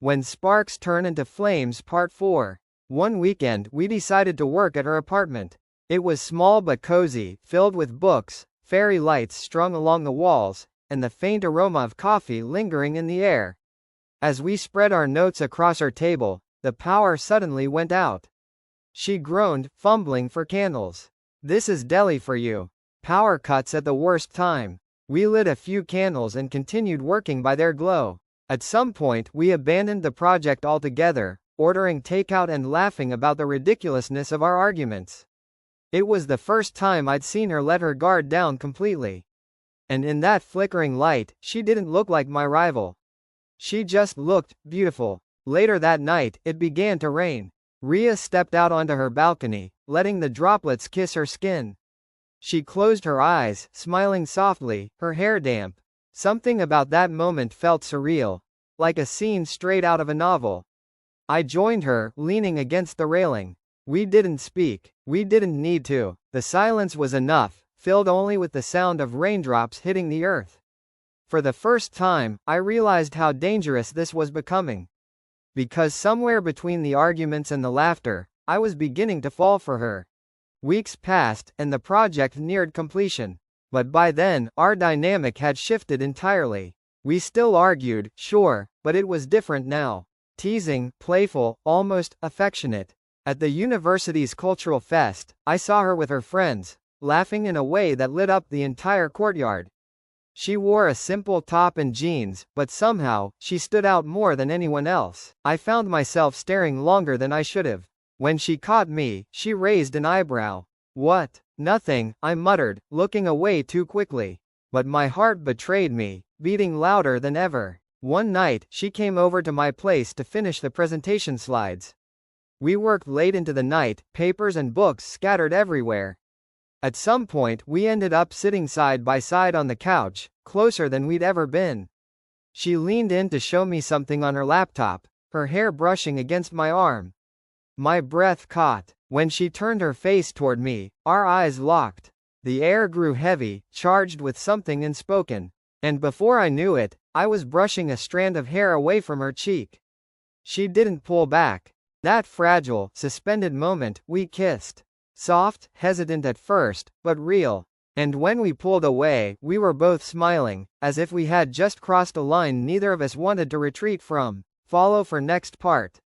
When Sparks Turn into Flames Part 4. One weekend, we decided to work at her apartment. It was small but cozy, filled with books, fairy lights strung along the walls, and the faint aroma of coffee lingering in the air. As we spread our notes across her table, the power suddenly went out. She groaned, fumbling for candles. "This is Delhi for you. Power cuts at the worst time." We lit a few candles and continued working by their glow. At some point, we abandoned the project altogether, ordering takeout and laughing about the ridiculousness of our arguments. It was the first time I'd seen her let her guard down completely. And in that flickering light, she didn't look like my rival. She just looked beautiful. Later that night, it began to rain. Ria stepped out onto her balcony, letting the droplets kiss her skin. She closed her eyes, smiling softly, her hair damp. Something about that moment felt surreal, like a scene straight out of a novel. I joined her, leaning against the railing. We didn't speak. We didn't need to. The silence was enough, filled only with the sound of raindrops hitting the earth. For the first time, I realized how dangerous this was becoming. Because somewhere between the arguments and the laughter, I was beginning to fall for her. Weeks passed, and the project neared completion. But by then, our dynamic had shifted entirely. We still argued, sure, but it was different now. Teasing, playful, almost affectionate. At the university's cultural fest, I saw her with her friends, laughing in a way that lit up the entire courtyard. She wore a simple top and jeans, but somehow, she stood out more than anyone else. I found myself staring longer than I should have. When she caught me, she raised an eyebrow. "What?" "Nothing," I muttered, looking away too quickly. But my heart betrayed me, beating louder than ever. One night, she came over to my place to finish the presentation slides. We worked late into the night, papers and books scattered everywhere. At some point, we ended up sitting side by side on the couch, closer than we'd ever been. She leaned in to show me something on her laptop, her hair brushing against my arm. My breath caught. When she turned her face toward me, our eyes locked. The air grew heavy, charged with something unspoken. And before I knew it, I was brushing a strand of hair away from her cheek. She didn't pull back. That fragile, suspended moment, we kissed. Soft, hesitant at first, but real. And when we pulled away, we were both smiling, as if we had just crossed a line neither of us wanted to retreat from. Follow for next part.